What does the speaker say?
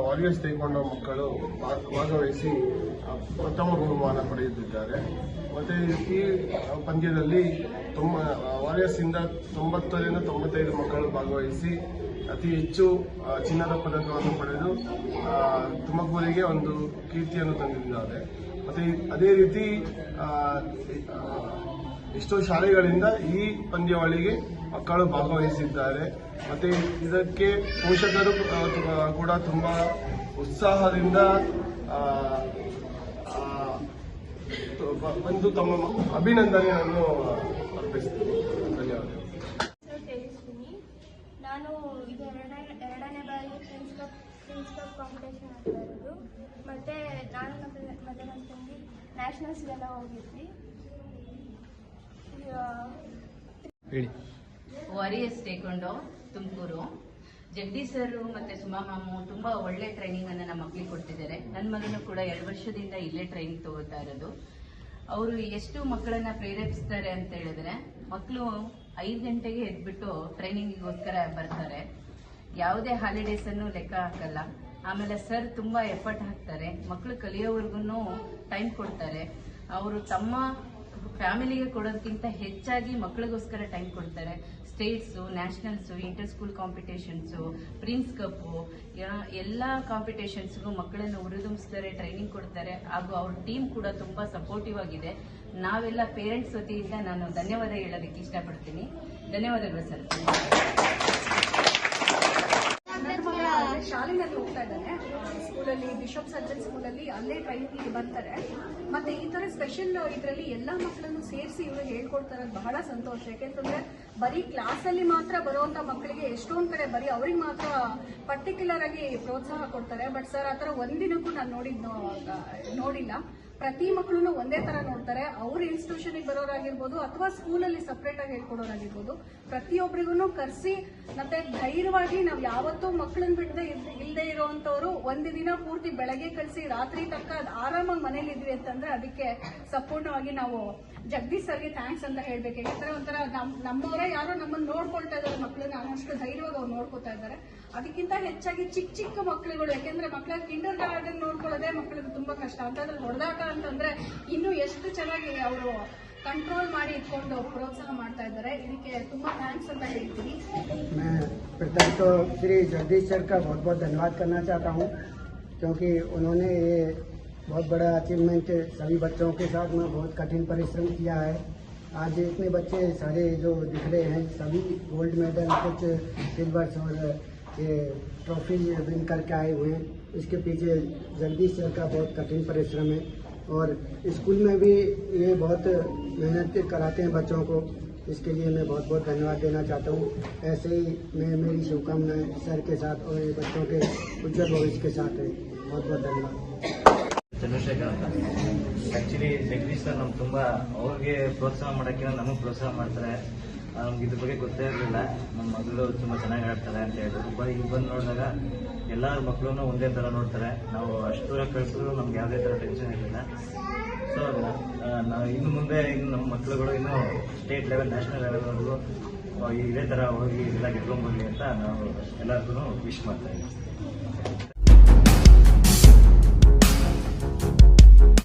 Warriors taekwondo ಮಕ್ಕಳು ಭಾಗವಹಿಸಿ ಪ್ರಥಮ ಬಹುಮಾನ ಪಡೆಯುತ್ತಿದ್ದಾರೆ. ಮತ್ತು ಈ ಪಂದ್ಯದಲ್ಲಿ ವಾರಿಯರ್ಸ್ ಇಂದ 90ರಿಂದ 95 ಮಕ್ಕಳು ಭಾಗವಹಿಸಿ ಅತಿ ಹೆಚ್ಚು ಚಿನ್ನದ ಪದಕವನ್ನು ಪಡೆದು ತುಮಕೂರಿಗೆ ಒಂದು ಕೀರ್ತಿಯನ್ನು ತಂದಿದ್ದಾರೆ. ಮತ್ತು ಅದೇ ರೀತಿ ಎಷ್ಟೋ ಶಾಲೆಗಳಿಂದ ಈ ಪಂದ್ಯಾವಳಿಗೆ ಮಕ್ಕಳು ಭಾಗವಹಿಸಿದ್ದಾರೆ. ಮತ್ತು ಇದಕ್ಕೆ ಪೋಷಕರು ಕೂಡ ತುಂಬ ಉತ್ಸಾಹದಿಂದ ಬಂದು ತಮ್ಮ ಅಭಿನಂದನೆಯನ್ನು ಅರ್ಪಿಸುತ್ತಾರೆ. ಧನ್ಯವಾದಗಳು. ನಾನು ಇದು ಎರಡನೇ ಬಾರಿ ಫ್ರೆಂಡ್ಸ್ ಕಪ್ ಕಾಂಪಿಟೇಷನ್ ಆಗ್ತಾ ಇರೋದು. ಮತ್ತು ನಾನು ಮತ್ತು ನನ್ನ ತಂಗಿ ನ್ಯಾಷನಲ್ಸ್ಗೆಲ್ಲ ಹೋಗಿದ್ವಿ. Warriors taekwondo Tumakuru Jagadish sir ಮತ್ತು ಸುಮಾ ಮ್ಯಾಮು ತುಂಬ ಒಳ್ಳೆ ಟ್ರೈನಿಂಗನ್ನು ನಮ್ಮ ಮಕ್ಕಳಿಗೆ ಕೊಡ್ತಿದ್ದಾರೆ. ನನ್ನ ಮಗನೂ ಕೂಡ 2 ವರ್ಷದಿಂದ ಇಲ್ಲೇ ಟ್ರೈನಿಂಗ್ ತಗೋತಾ ಇರೋದು. ಅವರು ಎಷ್ಟು ಮಕ್ಕಳನ್ನ ಪ್ರೇರೇಪಿಸ್ತಾರೆ ಅಂತ ಹೇಳಿದ್ರೆ, ಮಕ್ಕಳು 5 ಗಂಟೆಗೆ ಎದ್ಬಿಟ್ಟು ಟ್ರೈನಿಂಗಿಗೋಸ್ಕರ ಬರ್ತಾರೆ. ಯಾವುದೇ ಹಾಲಿಡೇಸ್ ಅನ್ನು ಲೆಕ್ಕ ಹಾಕಲ್ಲ. ಆಮೇಲೆ ಸರ್ ತುಂಬ ಎಫರ್ಟ್ ಹಾಕ್ತಾರೆ. ಮಕ್ಕಳು ಕಲಿಯೋವರೆಗೂ ಟೈಮ್ ಕೊಡ್ತಾರೆ. ಅವರು ತಮ್ಮ ಫ್ಯಾಮಿಲಿಗೆ ಕೊಡೋದಕ್ಕಿಂತ ಹೆಚ್ಚಾಗಿ ಮಕ್ಕಳಿಗೋಸ್ಕರ ಟೈಮ್ ಕೊಡ್ತಾರೆ. States, nationals, inter school competitions, prince cup ಎಲ್ಲ ಕಾಂಪಿಟೇಷನ್ಸ್ಗೂ ಮಕ್ಕಳನ್ನು ಹುರಿದುಂಬಿಸ್ತಾರೆ, ಟ್ರೈನಿಂಗ್ ಕೊಡ್ತಾರೆ. ಹಾಗೂ ಅವ್ರ ಟೀಮ್ ಕೂಡ ತುಂಬ ಸಪೋರ್ಟಿವ್ ಆಗಿದೆ. ನಾವೆಲ್ಲ ಪೇರೆಂಟ್ಸ್ ವತಿಯಿಂದ ನಾನು ಧನ್ಯವಾದ ಹೇಳೋದಕ್ಕೆ ಇಷ್ಟಪಡ್ತೀನಿ. ಧನ್ಯವಾದಗಳು ಸರ್. ಶಾಲೆನಲ್ಲಿ ಹೋಗ್ತಾ ಇದ್ದಾನೆ, ಸ್ಕೂಲಲ್ಲಿ ಬಿಷಪ್ ಸರ್ಜನ್ ಸ್ಕೂಲಲ್ಲಿ, ಅಲ್ಲೇ ಟ್ರೈನಿಂಗ್ ಬರ್ತಾರೆ. ಮತ್ತೆ ಈ ತರ ಸ್ಪೆಷಲ್ ಇದರಲ್ಲಿ ಎಲ್ಲಾ ಮಕ್ಕಳನ್ನು ಸೇರಿಸಿ ಇವರು ಹೇಳ್ಕೊಡ್ತಾರೆ. ಬಹಳ ಸಂತೋಷ. ಯಾಕೆಂತಂದ್ರೆ ಬರೀ ಕ್ಲಾಸ್ ಅಲ್ಲಿ ಮಾತ್ರ ಬರುವಂತ ಮಕ್ಕಳಿಗೆ ಎಷ್ಟೊಂದ್ ಕಡೆ ಬರೀ ಅವ್ರಿಗೆ ಮಾತ್ರ ಪರ್ಟಿಕ್ಯುಲರ್ ಆಗಿ ಪ್ರೋತ್ಸಾಹ ಕೊಡ್ತಾರೆ. ಬಟ್ ಸರ್ ಆತರ ಒಂದಿನಕ್ಕೂ ನಾನು ನೋಡಿಲ್ಲ. ಪ್ರತಿ ಮಕ್ಕಳನ್ನು ಒಂದೇ ತರ ನೋಡ್ತಾರೆ. ಅವ್ರ ಇನ್ಸ್ಟಿಟ್ಯೂಷನ್ಗೆ ಬರೋರಾಗಿರ್ಬೋದು ಅಥವಾ ಸ್ಕೂಲಲ್ಲಿ ಸಪರೇಟ್ ಆಗಿ ಹೇಳ್ಕೊಡೋರಾಗಿರ್ಬೋದು, ಪ್ರತಿಯೊಬ್ಬರಿಗೂ ಕರೆಸಿ ಮತ್ತೆ ಧೈರ್ಯವಾಗಿ ನಾವು ಯಾವತ್ತೂ ಮಕ್ಕಳನ್ನ ಬಿಡದೆ ಇಲ್ಲದೆ ಇರೋಂಥವ್ರು ಒಂದು ದಿನ ಪೂರ್ತಿ ಬೆಳಗ್ಗೆ ಕಳಿಸಿ ರಾತ್ರಿ ತನಕ ಆರಾಮಾಗಿ ಮನೇಲಿ ಇದ್ವಿ ಅಂತಂದ್ರೆ ಅದಕ್ಕೆ ಸಂಪೂರ್ಣವಾಗಿ ನಾವು ಜಗದೀಶ್ ಸರ್ಗೆ ಥ್ಯಾಂಕ್ಸ್ ಅಂತ ಹೇಳ್ಬೇಕು. ಯಾಕಂದ್ರೆ ಒಂಥರ ನಮ್ಮವರೇ ಯಾರೋ ನಮ್ಮನ್ನು ನೋಡ್ಕೊಳ್ತಾ ಇದ್ದಾರೆ, ಮಕ್ಕಳನ್ನ ಅಷ್ಟು ಧೈರ್ಯವಾಗಿ ಅವ್ರು ನೋಡ್ಕೊತಾ ಇದ್ದಾರೆ. ಅದಕ್ಕಿಂತ ಹೆಚ್ಚಾಗಿ ಚಿಕ್ಕ ಮಕ್ಕಳುಗಳು, ಯಾಕೆಂದ್ರೆ ಮಕ್ಕಳ ಕಿಂಡರ್ ಗಾರ್ಡನ್ ನೋಡ್ಕೊಳ್ಳೋದೇ ಮಕ್ಕಳಿಗೆ ತುಂಬಾ ಕಷ್ಟ. ಅಂತಂದ್ರೆ ಹೊಡೆದಾಟ ಅಂತಂದ್ರೆ ಇನ್ನೂ ಎಷ್ಟು ಚೆನ್ನಾಗಿ ಅವರು कंट्रोल ಮಾಡಿ ಇಟ್ಕೊಂಡು ಪ್ರೋತ್ಸಾಹ ಮಾಡ್ತಾ ಇದ್ದಾರೆ. ಇದಕ್ಕೆ ತುಂಬಾ ಥ್ಯಾಂಕ್ಸ್ ಅಂತ ಹೇಳ್ತೀನಿ. मैं प्रथम तो श्री जगदीश सर का बहुत बहुत धन्यवाद करना चाहता हूँ, क्योंकि उन्होंने ये बहुत बड़ा अचीवमेंट सभी बच्चों के साथ में बहुत कठिन परिश्रम किया है. आज इतने बच्चे सारे जो दिख रहे हैं सभी गोल्ड मेडल, कुछ सिल्वर और ये ट्रॉफी विन करके आए हुए हैं. इसके पीछे जगदीश सर का बहुत कठिन परिश्रम है. और स्कूल में भी ये बहुत मेहनत कराते हैं बच्चों को. इसके लिए मैं बहुत बहुत धन्यवाद देना चाहता हूँ. ऐसे ही मैं मेरी शुभकामनाएं सर के साथ और बच्चों के उज्जवल भविष्य के साथ है. बहुत बहुत धन्यवाद. ಚಂದ್ರಶೇಖರ್ ಅಂತ. ಆ್ಯಕ್ಚುಲಿ ಜಗದೀಶ್ ಸರ್ ನಮ್ಗೆ ತುಂಬ ಅವ್ರಿಗೆ ಪ್ರೋತ್ಸಾಹ ಮಾಡೋಕ್ಕಿಂತ ನಮಗೆ ಪ್ರೋತ್ಸಾಹ ಮಾಡ್ತಾರೆ. ನಮ್ಗೆ ಇದ್ರ ಬಗ್ಗೆ ಗೊತ್ತೇ ಇರಲಿಲ್ಲ. ನಮ್ಮ ಮಗಳು ತುಂಬ ಚೆನ್ನಾಗಿ ಆಡ್ತಾರೆ ಅಂತ ಹೇಳಿದ್ರು. ಈಗ ಬಂದು ನೋಡಿದಾಗ ಎಲ್ಲರ ಮಕ್ಕಳೂ ಒಂದೇ ಥರ ನೋಡ್ತಾರೆ. ನಾವು ಅಷ್ಟು ದೂರ ಕಳಿಸಿದ್ರು ನಮ್ಗೆ ಯಾವುದೇ ಥರ ಟೆನ್ಷನ್ ಇರಲಿಲ್ಲ. ಸೊ ನಾವು ಇನ್ನು ಮುಂದೆ ನಮ್ಮ ಮಕ್ಕಳುಗಳು ಇನ್ನೂ ಸ್ಟೇಟ್ ಲೆವೆಲ್, ನ್ಯಾಷನಲ್ ಲೆವೆಲ್ವರೆಗೂ ಇದೇ ಥರ ಹೋಗಿ ಎಲ್ಲ ಗೆದ್ಕೊಂಡ್ಬರಲಿ ಅಂತ ನಾವು ಎಲ್ಲರಿಗೂ ವಿಶ್ ಮಾಡ್ತಾ ಇದ್ದೀವಿ.